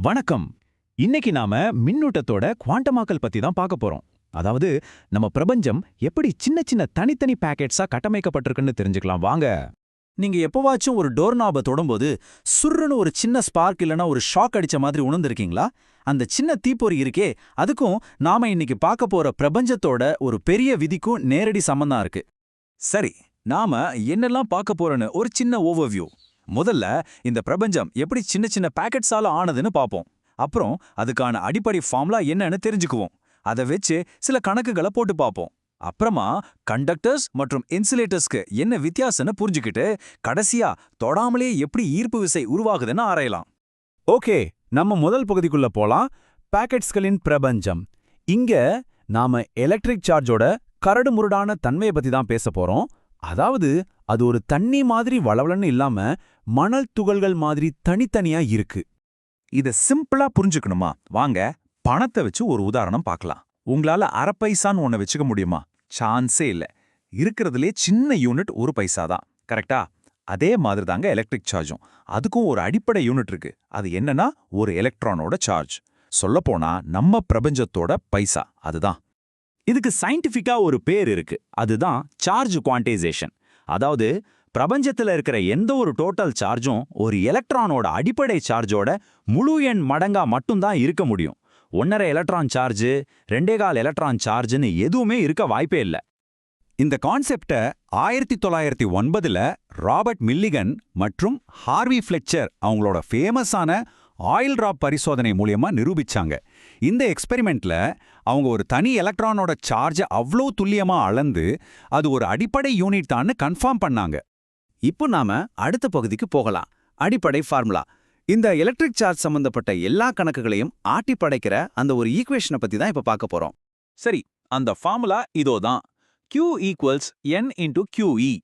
வணக்கம். இன்னைக்கு நாம மின்னூட்டத்தோட குவாண்டமாக்கல் பத்தி தான் பார்க்க போறோம். அதாவது நம்ம பிரபஞ்சம் எப்படி சின்ன சின்ன தனித்தனி பாக்கெட்ஸா கட்டமைக்கப்பட்டிருக்குன்னு தெரிஞ்சுக்கலாம் வாங்க. நீங்க எப்பவாச்சும் ஒரு டோர் நாப தொடும்போது சுர்ருன்னு ஒரு சின்ன ஸ்பார்க் இல்லனா ஒரு ஷாக் அடிச்ச மாதிரி உணர்ந்திருக்கீங்களா? அந்த சின்ன தீப்பொறி இருக்கே, அதுக்கும் நாம இன்னைக்கு பார்க்க போற பிரபஞ்சத்தோட ஒரு பெரிய விதிக்கும் நேரடி சம்பந்தம் இருக்கு. சரி, நாம என்னெல்லாம் பார்க்க போறோன்னு ஒரு சின்ன ஓவர்வியூ. முதல்ல இந்த பிரபஞ்சம் எப்படி சின்ன சின்ன பாக்கெட்ஸால ஆனதுன்னு பார்ப்போம். அப்புறம் அதுக்கான அடிப்படை ஃபார்முலா என்னன்னு தெரிஞ்சுக்குவோம். அதை வச்சு சில கணக்குகளை போட்டு பார்ப்போம். அப்புறமா கண்டக்டர்ஸ் மற்றும் இன்சுலேட்டர்ஸ்க்கு என்ன வித்தியாசம்னு புரிஞ்சுக்கிட்டு கடைசியா தொடாமலே எப்படி ஈர்ப்பு விசை உருவாகுதுன்னு ஆராயலாம். ஓகே, நம்ம முதல் பகுதிக்குள்ள போலாம். பாக்கெட்ஸ்களின் பிரபஞ்சம். இங்க நாம எலக்ட்ரிக் சார்ஜோட கரடுமுரடான தன்மையை பத்தி தான் பேச போறோம். அதாவது அது ஒரு தண்ணி மாதிரி வளவலன்னு இல்லாம மணல் துகள்கள் மாதிரி தனித்தனியா இருக்கு. இத சிம்பிளா புரிஞ்சுக்கணுமா? வாங்க பணத்தை வச்சு ஒரு உதாரணம் பார்க்கலாம். உங்களால அரை பைசான்னு ஒன்ன வச்சுக்க முடியுமா? சான்ஸே இல்ல. இருக்கிறதுலே சின்ன யூனிட் ஒரு பைசா தான், கரெக்டா? அதே மாதிரி தாங்க எலக்ட்ரிக் சார்ஜும். அதுக்கும் ஒரு அடிப்படை யூனிட் இருக்கு. அது என்னன்னா ஒரு எலக்ட்ரானோட சார்ஜ். சொல்லப்போனா நம்ம பிரபஞ்சத்தோட பைசா அதுதான். இதுக்கு சயின்டிஃபிக்கா ஒரு பேர் இருக்கு. அதுதான் சார்ஜ் குவான்டைசேஷன். அதாவது பிரபஞ்சத்துல இருக்கிற எந்த ஒரு டோட்டல் சார்ஜும் ஒரு எலக்ட்ரானோட அடிப்படை சார்ஜோட முழு எண் மடங்கா மட்டும்தான் இருக்க முடியும். 1.5 எலக்ட்ரான் சார்ஜ், 2.25 எலக்ட்ரான் சார்ஜ்னு எதுவுமே இருக்க வாய்ப்பே இல்லை. இந்த கான்செப்ட 1909ல ராபர்ட் மில்லிகன் மற்றும் ஹார்வி ஃப்ளெச்சர் அவங்களோட ஃபேமஸான ஆயில் டிராப் பரிசோதனை மூலியமா நிரூபிச்சாங்க. இந்த எக்ஸ்பெரிமெண்ட்ல அவங்க ஒரு தனி எலக்ட்ரானோட சார்ஜை அவ்வளோ துல்லியமா அளந்து அது ஒரு அடிப்படை யூனிட் தான்னு கன்ஃபார்ம் பண்ணாங்க. இப்போ நாம அடுத்த பகுதிக்கு போகலாம். அடிப்படை ஃபார்முலா. இந்த எலக்ட்ரிக் சார்ஜ் சம்பந்தப்பட்ட எல்லா கணக்குகளையும் ஆட்டி படைக்கிற அந்த ஒரு ஈக்குவேஷனை பத்தி தான் இப்ப பார்க்க போறோம். சரி, அந்த ஃபார்முலா இதோ தான். Q equals N into QE.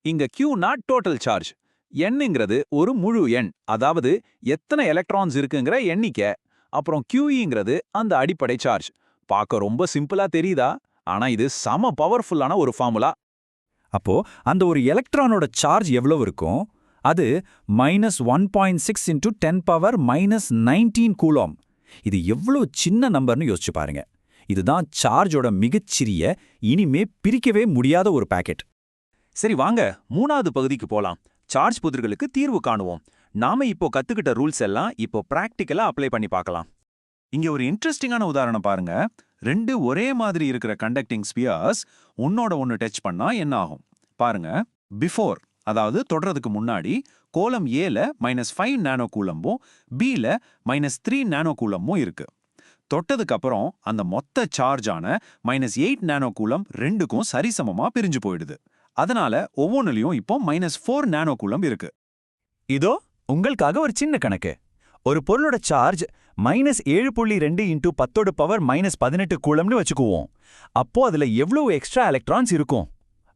இங்க Q டோட்டல் சார்ஜ், Nங்கிறது ஒரு முழு எண், அதாவது எத்தனை எலக்ட்ரான்ஸ் இருக்குங்கிற எண்ணிக்கை. அப்புறம் QEங்கிறது அந்த அடிப்படை சார்ஜ். பார்க்க ரொம்ப சிம்பிளா தெரியுதா? ஆனா இது சம பவர்ஃபுல்லான ஒரு ஃபார்முலா. அப்போ அந்த ஒரு எலக்ட்ரானோட சார்ஜ் எவ்வளவு இருக்கும்? அது -1.6 இன்டூ 10⁻−19 கூலோம். இது எவ்வளவு சின்ன நம்பர்னு யோசிச்சு பாருங்க. இதுதான் சார்ஜோட மிகச்சிறிய, இனிமே பிரிக்கவே முடியாத ஒரு பாக்கெட். சரி வாங்க மூணாவது பகுதிக்கு போலாம். சார்ஜ் புதிர்களுக்கு தீர்வு காணுவோம். நாம இப்போ கத்துக்கிட்ட ரூல்ஸ் எல்லாம் இப்போ பிராக்டிக்கலா அப்ளை பண்ணி பார்க்கலாம். இங்க ஒரு இன்ட்ரெஸ்டிங்கான உதாரணம் பாருங்க. ரெண்டு ஒரே மாதிரி இருக்கிற கண்டக்டிங் ஸ்பியர்ஸ் ஒன்னோட ஒன்னு டச் பண்ணா என்ன ஆகும் பாருங்க. பிஃபோர், அதாவது தொடறதுக்கு முன்னாடி, கோலம் ஏல -5 நானோ கூலம்பும் பில -3 நானோ கூலம்பும் இருக்கு. தொட்டதுக்கு அப்புறம் அந்த மொத்த சார்ஜான -8 நானோ கூலம் ரெண்டுக்கும் சரிசமமா பிரிஞ்சு போயிடுது. அதனால ஒவ்வொன்னுலயும் இப்போ -4 நானோ கூலம் இருக்கு. இதோ உங்களுக்காக ஒரு சின்ன கணக்கு. ஒரு பொருளோட சார்ஜ் -7.2 இன்டூ 10⁻−18 கூலம்னு வச்சுக்குவோம். அப்போ அதுல எவ்வளவு எக்ஸ்ட்ரா எலக்ட்ரான்ஸ் இருக்கும்?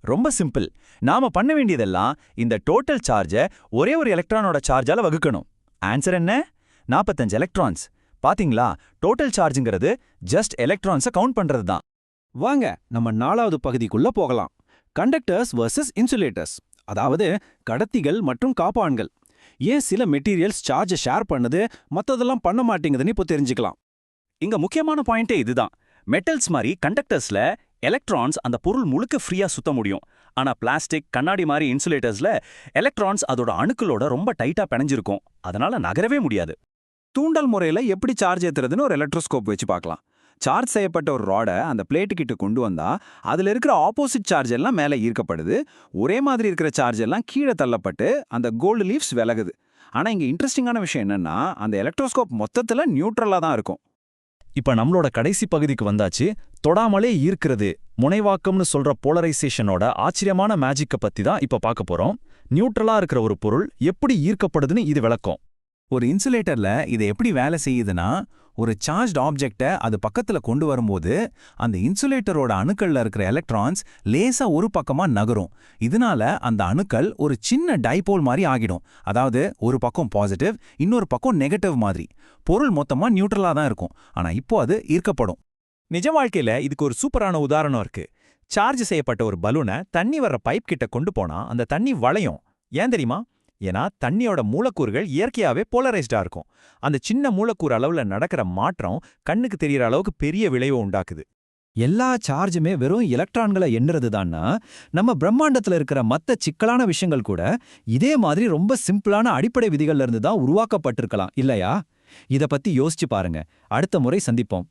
ரொம்ப சிம்பிள். நாம பண்ண வேண்டியதெல்லாம் இந்த டோட்டல் சார்ஜை ஒரே ஒரு எலக்ட்ரானோட சார்ஜால வகுக்கணும். ஆன்சர் என்ன? 45 எலக்ட்ரான்ஸ். பாத்தீங்களா? டோட்டல் சார்ஜ்ங்கிறது ஜஸ்ட் எலக்ட்ரான்ஸை கவுண்ட் பண்றது தான். வாங்க நம்ம நாலாவது பகுதிக்குள்ள போகலாம். கண்டக்டர்ஸ் வர்சஸ் இன்சுலேட்டர்ஸ், அதாவது கடத்திகள் மற்றும் காப்பான்கள். ஏன் சில மெட்டீரியல்ஸ் சார்ஜை ஷேர் பண்ணுது, மற்றதெல்லாம் பண்ண மாட்டேங்குதுன்னு இப்போ தெரிஞ்சுக்கலாம். இங்க முக்கியமான பாயிண்டே இதுதான். மெட்டல்ஸ் மாதிரி கண்டக்டர்ஸ்ல எலக்ட்ரான்ஸ் அந்த பொருள் முழுக்க ஃப்ரீயா சுத்த முடியும். ஆனா பிளாஸ்டிக், கண்ணாடி மாதிரி இன்சுலேட்டர்ஸ்ல எலக்ட்ரான்ஸ் அதோட அணுக்களோட ரொம்ப டைட்டா பிணைஞ்சிருக்கும். அதனால நகரவே முடியாது. தூண்டல் முறையில எப்படி சார்ஜ் ஏத்துறதுன்னு ஒரு எலக்ட்ரோஸ்கோப் வச்சு பார்க்கலாம். சார்ஜ் செய்யப்பட்ட ஒரு ராடை அந்த பிளேட்டு கிட்ட கொண்டு வந்தா அதுல இருக்கிற ஆப்போசிட் சார்ஜ் எல்லாம் மேலே ஈர்க்கப்படுது. ஒரே மாதிரி இருக்கிற சார்ஜ் எல்லாம் கீழே தள்ளப்பட்டு அந்த கோல்டு லீவ்ஸ் விலகுது. ஆனா இங்க இன்ட்ரெஸ்டிங்கான விஷயம் என்னன்னா, அந்த எலக்ட்ரோஸ்கோப் மொத்தத்துல நியூட்ரலா தான் இருக்கும். இப்ப நம்மளோட கடைசி பகுதிக்கு வந்தாச்சு. தொடாமலே ஈர்க்கிறது, முனைவாக்கம்னு சொல்ற போலரைசேஷனோட ஆச்சரியமான மேஜிக்க பத்தி தான் இப்ப பார்க்க போறோம். நியூட்ரலா இருக்கிற ஒரு பொருள் எப்படி ஈர்க்கப்படுதுன்னு இது விளக்கம். ஒரு இன்சுலேட்டர்ல இது எப்படி வேலை செய்யுதுன்னா, ஒரு சார்ஜ்ட் ஆப்ஜெக்டை அது பக்கத்துல கொண்டு வரும்போது அந்த இன்சுலேட்டரோட அணுக்கள்ல இருக்கிற எலக்ட்ரான்ஸ் லேசா ஒரு பக்கமா நகரும். இதனால அந்த அணுக்கள் ஒரு சின்ன டைபோல் மாதிரி ஆகிடும். அதாவது ஒரு பக்கம் பாசிட்டிவ், இன்னொரு பக்கம் நெகட்டிவ் மாதிரி. பொருள் மொத்தமா நியூட்ரலா தான் இருக்கும். ஆனா இப்போ அது ஈர்க்கப்படும். நிஜ வாழ்க்கையில இதுக்கு ஒரு சூப்பரான உதாரணம் இருக்கு. சார்ஜ் செய்யப்பட்ட ஒரு பலூனை தண்ணி வர்ற பைப் கிட்ட கொண்டு போனா அந்த தண்ணி வளையும். ஏன் தெரியுமா? ஏன்னா தண்ணியோட மூலக்கூறுகள் இயற்கையாவே போலரைஸ்டா இருக்கும். அந்த சின்ன மூலக்கூறு அளவுல நடக்கிற மாற்றம் கண்ணுக்கு தெரியற அளவுக்கு பெரிய விளைவை உண்டாக்குது. எல்லா சார்ஜுமே வெறும் எலக்ட்ரான்களை எண்ணுறதுதான்னா, நம்ம பிரம்மாண்டத்துல இருக்கிற மத்த சிக்கலான விஷயங்கள் கூட இதே மாதிரி ரொம்ப சிம்பிளான அடிப்படை விதிகள்ல இருந்து தான் உருவாக்கப்பட்டிருக்கலாம் இல்லையா? இத பத்தி யோசிச்சு பாருங்க. அடுத்த முறை சந்திப்போம்.